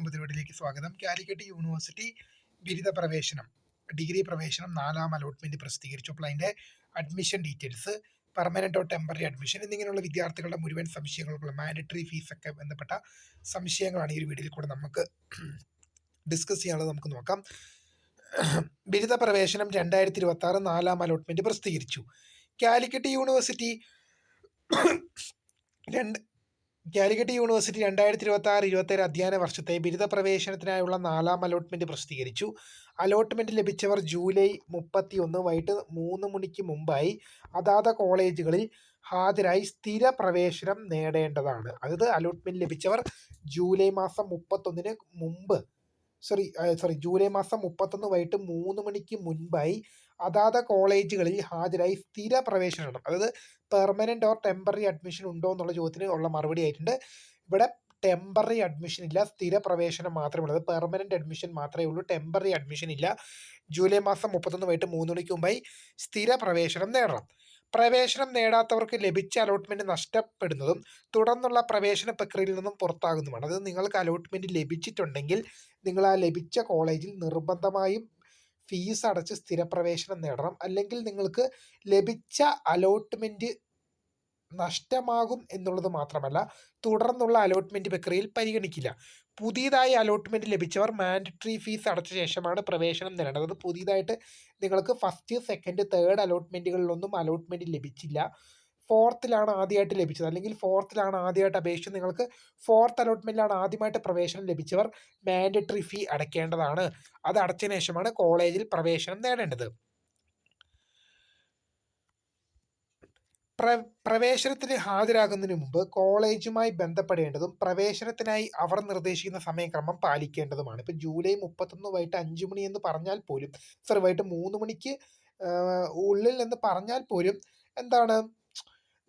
പരിപാടിയിലേക്ക് സ്വാഗതം. കാലിക്കറ്റ് യൂണിവേഴ്സിറ്റി ബിരുദ പ്രവേശനം, ഡിഗ്രി പ്രവേശനം 4ാം അലോട്ട്മെന്റ് പ്രസിദ്ധീകരിച്ചു. അപ്പോൾ അതിൻ്റെ admission details, permanent temporary admission എന്നിങ്ങനെയുള്ള വിദ്യാർത്ഥികളുടെ മുഴുവൻ സംശയങ്ങൾക്കുള്ള മാൻഡറ്ററി ഫീസൊക്കെ ബന്ധപ്പെട്ട സംശയങ്ങളാണ് ഈ ഒരു വീഡിയോയിൽ കൂടെ നമുക്ക് ഡിസ്കസ് ചെയ്യാനുള്ളത്. നമുക്ക് നോക്കാം. ബിരുദ പ്രവേശനം 2026 4ാം അലോട്ട്മെന്റ് പ്രസിദ്ധീകരിച്ചു. കാലിക്കറ്റ് യൂണിവേഴ്സിറ്റി 2026-27 അധ്യയന വർഷത്തെ ബിരുദ പ്രവേശനത്തിനായുള്ള 4ാം അലോട്ട്മെന്റ് പ്രസിദ്ധീകരിച്ചു. അലോട്ട്മെന്റ് ലഭിച്ചവർ ജൂലൈ 31 വൈകിട്ട് 3 മണിക്ക് മുമ്പായി അതാത് കോളേജുകളിൽ ഹാജരായി സ്ഥിര പ്രവേശനം നേടേണ്ടതാണ്. അതായത് അലോട്ട്മെന്റ് ലഭിച്ചവർ ജൂലൈ മാസം 31 മുമ്പ് ജൂലൈ മാസം 31 വൈകിട്ട് 3 മണിക്ക് മുൻപായി അതാത് കോളേജുകളിൽ ഹാജരായി സ്ഥിര പ്രവേശനം. അതായത് പെർമനന്റ് ഓർ ടെമ്പററി അഡ്മിഷൻ ഉണ്ടോ എന്നുള്ള ചോദ്യത്തിന് ഉള്ള മറുപടി ആയിട്ടുണ്ട്. ഇവിടെ ടെമ്പററി അഡ്മിഷൻ ഇല്ല, സ്ഥിര പ്രവേശനം മാത്രമേ ഉള്ളൂ. പെർമനന്റ് അഡ്മിഷൻ മാത്രമേ ഉള്ളൂ, ടെമ്പററി അഡ്മിഷൻ ഇല്ല. ജൂലൈ മാസം 31 വൈകിട്ട് 3 മണിക്ക് മുമ്പായി സ്ഥിര പ്രവേശനം നേടണം. പ്രവേശനം നേടാത്തവർക്ക് ലഭിച്ച അലോട്ട്മെന്റ് നഷ്ടപ്പെടുന്നതും തുടർന്നുള്ള പ്രവേശന പ്രക്രിയയിൽ നിന്നും പുറത്താകുന്നതുമാണ്. അത് നിങ്ങൾക്ക് അലോട്ട്മെന്റ് ലഭിച്ചിട്ടുണ്ടെങ്കിൽ നിങ്ങൾ ആ ലഭിച്ച കോളേജിൽ നിർബന്ധമായും ഫീസ് അടച്ച് സ്ഥിരപ്രവേശനം നേടണം. അല്ലെങ്കിൽ നിങ്ങൾക്ക് ലഭിച്ച അലോട്ട്മെന്റ് നഷ്ടമാകും എന്നുള്ളത് മാത്രമല്ല, തുടർന്നുള്ള അലോട്ട്മെന്റ് പ്രക്രിയയിൽ പരിഗണിക്കില്ല. പുതിയതായി അലോട്ട്മെന്റ് ലഭിച്ചവർ മാൻഡറ്ററി ഫീസ് അടച്ച ശേഷമാണ് പ്രവേശനം നേടേണ്ടത്. അത് പുതിയതായിട്ട് നിങ്ങൾക്ക് ഫസ്റ്റ്, സെക്കൻഡ്, തേർഡ് അലോട്ട്മെന്റുകളിലൊന്നും അലോട്ട്മെന്റ് ലഭിച്ചില്ല, ഫോർത്തിലാണ് ആദ്യമായിട്ട് ലഭിച്ചത്, അല്ലെങ്കിൽ ഫോർത്തിലാണ് ആദ്യമായിട്ട് അപേക്ഷിച്ച് നിങ്ങൾക്ക് ഫോർത്ത് അലോട്ട്മെന്റിലാണ് ആദ്യമായിട്ട് പ്രവേശനം ലഭിച്ചവർ മാൻഡറ്ററി ഫീ അടയ്ക്കേണ്ടതാണ്. അത് അടച്ചതിന് ശേഷമാണ് കോളേജിൽ പ്രവേശനം നേടേണ്ടത്. പ്രവേശനത്തിന് ഹാജരാകുന്നതിന് മുമ്പ് കോളേജുമായി ബന്ധപ്പെടേണ്ടതും പ്രവേശനത്തിനായി അവർ നിർദ്ദേശിക്കുന്ന സമയക്രമം പാലിക്കേണ്ടതുമാണ്. ഇപ്പം ജൂലൈ 31 വൈകിട്ട് 5 മണി എന്ന് പറഞ്ഞാൽ പോലും, വൈകിട്ട് 3 മണിക്ക് ഉള്ളിൽ എന്ന് പറഞ്ഞാൽ പോലും എന്താണ്,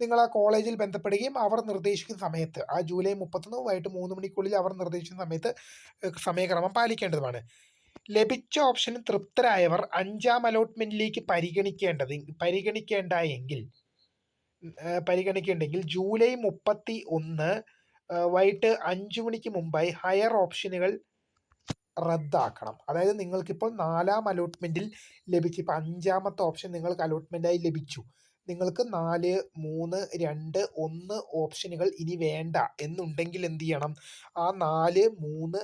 നിങ്ങൾ ആ കോളേജിൽ ബന്ധപ്പെടുകയും അവർ നിർദ്ദേശിക്കുന്ന സമയത്ത്, ആ ജൂലൈ 31 വൈകിട്ട് 3 മണിക്കുള്ളിൽ അവർ നിർദ്ദേശിക്കുന്ന സമയത്ത് സമയക്രമം പാലിക്കേണ്ടതുമാണ്. ലഭിച്ച ഓപ്ഷന് തൃപ്തരായവർ 5ാം അലോട്ട്മെന്റിലേക്ക് പരിഗണിക്കേണ്ടെങ്കിൽ ജൂലൈ 31 വൈകിട്ട് 5 മണിക്ക് മുമ്പായി ഹയർ ഓപ്ഷനുകൾ റദ്ദാക്കണം. അതായത് നിങ്ങൾക്കിപ്പോൾ 4ാം അലോട്ട്മെന്റിൽ ലഭിച്ചു, ഇപ്പം 5ാമത്തെ ഓപ്ഷൻ നിങ്ങൾക്ക് അലോട്ട്മെന്റായി ലഭിച്ചു, നിങ്ങൾക്ക് 4, 3, 2, 1 ഓപ്ഷനുകൾ ഇനി വേണ്ട എന്നുണ്ടെങ്കിൽ എന്ത് ചെയ്യണം? ആ 4, 3,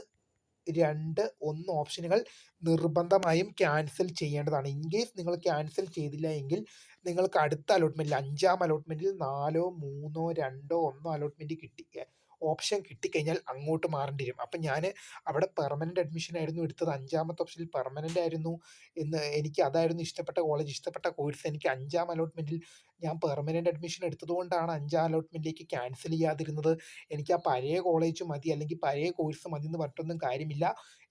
2, 1 ഓപ്ഷനുകൾ നിർബന്ധമായും ക്യാൻസൽ ചെയ്യേണ്ടതാണ്. ഇൻ കേസ് നിങ്ങൾ ക്യാൻസൽ ചെയ്തില്ല എങ്കിൽ നിങ്ങൾക്ക് അടുത്ത അലോട്ട്മെന്റിൽ 5ാം അലോട്ട്മെന്റിൽ 4, 3, 2, 1 അലോട്ട്മെന്റ് ഓപ്ഷൻ കിട്ടിക്കഴിഞ്ഞാൽ അങ്ങോട്ട് മാറേണ്ടി വരും. അപ്പം ഞാൻ അവിടെ പെർമനന്റ് അഡ്മിഷൻ ആയിരുന്നു എടുത്തത്, 5ാമത്തെ ഓപ്ഷനിൽ പെർമനന്റ് ആയിരുന്നു എനിക്ക് അതായിരുന്നു ഇഷ്ടപ്പെട്ട കോളേജ്, ഇഷ്ടപ്പെട്ട കോഴ്സ്. എനിക്ക് 5ാം അലോട്ട്മെന്റിൽ ഞാൻ പെർമനന്റ് അഡ്മിഷൻ എടുത്തതുകൊണ്ടാണ് 5ാം അലോട്ട്മെന്റിലേക്ക് ക്യാൻസൽ ചെയ്യാതിരുന്നത്. എനിക്ക് ആ പഴയ കോളേജ് മതി, അല്ലെങ്കിൽ പഴയ കോഴ്സ് മതി എന്ന് പറഞ്ഞിട്ടൊന്നും കാര്യമില്ല.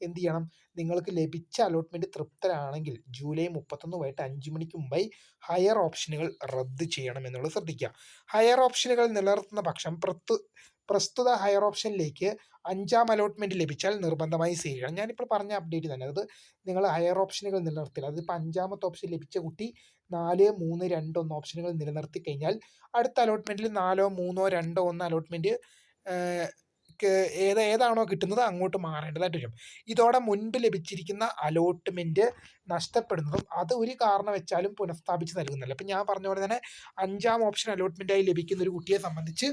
എന്ത് ചെയ്യണം? നിങ്ങൾക്ക് ലഭിച്ച അലോട്ട്മെന്റ് തൃപ്തരാണെങ്കിൽ ജൂലൈ 31 വൈകിട്ട് 5 മണിക്ക് മുമ്പായി ഹയർ ഓപ്ഷനുകൾ റദ്ദ് ചെയ്യണം എന്നുള്ളത് ശ്രദ്ധിക്കുക. ഹയർ ഓപ്ഷനുകൾ നിലനിർത്തുന്ന പക്ഷം പ്രസ്തുത ഹയർ ഓപ്ഷനിലേക്ക് 5ാം അലോട്ട്മെന്റ് ലഭിച്ചാൽ നിർബന്ധമായി സ്വീകരിക്കണം. ഞാനിപ്പോൾ പറഞ്ഞ അപ്ഡേറ്റ് തന്നെ, അത് നിങ്ങൾ ഹയർ ഓപ്ഷനുകൾ നിലനിർത്തില്ല. അതിപ്പോൾ 5ാമത്തെ ഓപ്ഷൻ ലഭിച്ച കുട്ടി 4, 3, 2, 1 ഓപ്ഷനുകൾ നിലനിർത്തി കഴിഞ്ഞാൽ അടുത്ത അലോട്ട്മെന്റിൽ 4, 3, 2, 1 അലോട്ട്മെന്റ് ഏതാണോ കിട്ടുന്നത് അങ്ങോട്ട് മാറേണ്ടതായിട്ട് വരും. ഇതോടെ മുൻപ് ലഭിച്ചിരിക്കുന്ന അലോട്ട്മെന്റ് നഷ്ടപ്പെടുന്നതും അത് ഒരു കാരണവശാലും പുനഃസ്ഥാപിച്ച് നൽകുന്നില്ല. അപ്പം ഞാൻ പറഞ്ഞ പോലെ തന്നെ 5ാം ഓപ്ഷൻ അലോട്ട്മെന്റായി ലഭിക്കുന്ന ഒരു കുട്ടിയെ സംബന്ധിച്ച്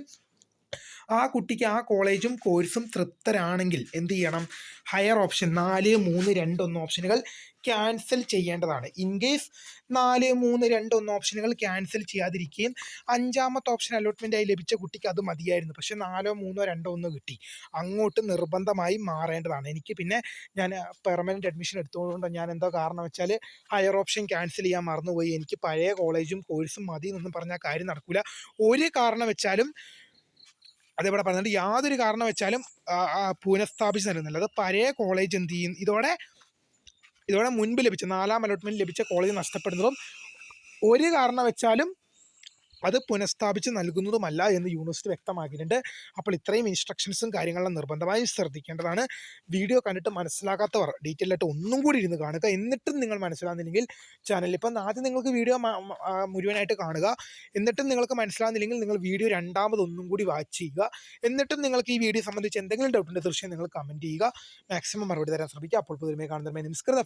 ആ കുട്ടിക്ക് ആ കോളേജും കോഴ്സും തൃപ്തരാണെങ്കിൽ എന്ത് ചെയ്യണം? ഹയർ ഓപ്ഷൻ 4, 3, 2, 1 ഓപ്ഷനുകൾ ക്യാൻസൽ ചെയ്യേണ്ടതാണ്. ഇൻ കേസ് 4, 3, 2, 1 ഓപ്ഷനുകൾ ക്യാൻസൽ ചെയ്യാതിരിക്കുകയും 5ാമത്തെ ഓപ്ഷൻ അലോട്ട്മെന്റായി ലഭിച്ച കുട്ടിക്ക് അത് മതിയായിരുന്നു, പക്ഷെ 4, 3, 2, 1 കിട്ടി, അങ്ങോട്ട് നിർബന്ധമായി മാറേണ്ടതാണ്. എനിക്ക് പിന്നെ ഞാൻ പെർമനന്റ് അഡ്മിഷൻ എടുത്തുകൊണ്ട് ഞാൻ എന്തോ കാരണം വെച്ചാൽ ഹയർ ഓപ്ഷൻ ക്യാൻസൽ ചെയ്യാൻ മറന്നുപോയി, എനിക്ക് പഴയ കോളേജും കോഴ്സും മതി എന്നൊന്നും പറഞ്ഞാൽ കാര്യം നടക്കില്ല. ഒരു കാരണം വെച്ചാലും അതേപോലെ പറഞ്ഞിട്ട് യാതൊരു കാരണം വെച്ചാലും പുനഃസ്ഥാപിച്ച് നൽകുന്നില്ല. അത് പഴയ കോളേജ് എന്ത് ചെയ്യും? ഇതോടെ മുൻപ് ലഭിച്ച 4ാം അലോട്ട്മെന്റ് ലഭിച്ച കോളേജ് നഷ്ടപ്പെടുന്നതും ഒരു കാരണം വെച്ചാലും അത് പുനഃസ്ഥാപിച്ച് നൽകുന്നതുമല്ല എന്ന് യൂണിവേഴ്സിറ്റി വ്യക്തമാക്കിയിട്ടുണ്ട്. അപ്പോൾ ഇത്രയും ഇൻസ്ട്രക്ഷൻസും കാര്യങ്ങളും നിർബന്ധമായും ശ്രദ്ധിക്കേണ്ടതാണ്. വീഡിയോ കണ്ടിട്ട് മനസ്സിലാകാത്തവർ ഡീറ്റെയിൽ ആയിട്ട് ഒന്നും കൂടി ഇരുന്ന് കാണുക. എന്നിട്ടും നിങ്ങൾ മനസ്സിലാകുന്നില്ലെങ്കിൽ ചാനലിൽ ഇപ്പം ആദ്യം നിങ്ങൾക്ക് വീഡിയോ മുഴുവനായിട്ട് കാണുക. എന്നിട്ടും നിങ്ങൾക്ക് മനസ്സിലാകുന്നില്ലെങ്കിൽ നിങ്ങൾ വീഡിയോ രണ്ടാമതൊന്നും കൂടി വാച്ച് ചെയ്യുക. എന്നിട്ടും നിങ്ങൾക്ക് ഈ വീഡിയോ സംബന്ധിച്ച് എന്തെങ്കിലും ഡൗട്ട് ഉണ്ടെങ്കിൽ തീർച്ചയായും നിങ്ങൾ കമൻറ്റ് ചെയ്യുക. മാക്സിമം മറുപടി തരാൻ ശ്രമിക്കുക. അപ്പോൾ പുതുമയെ കാണുന്നതിന് നമസ്കാരം.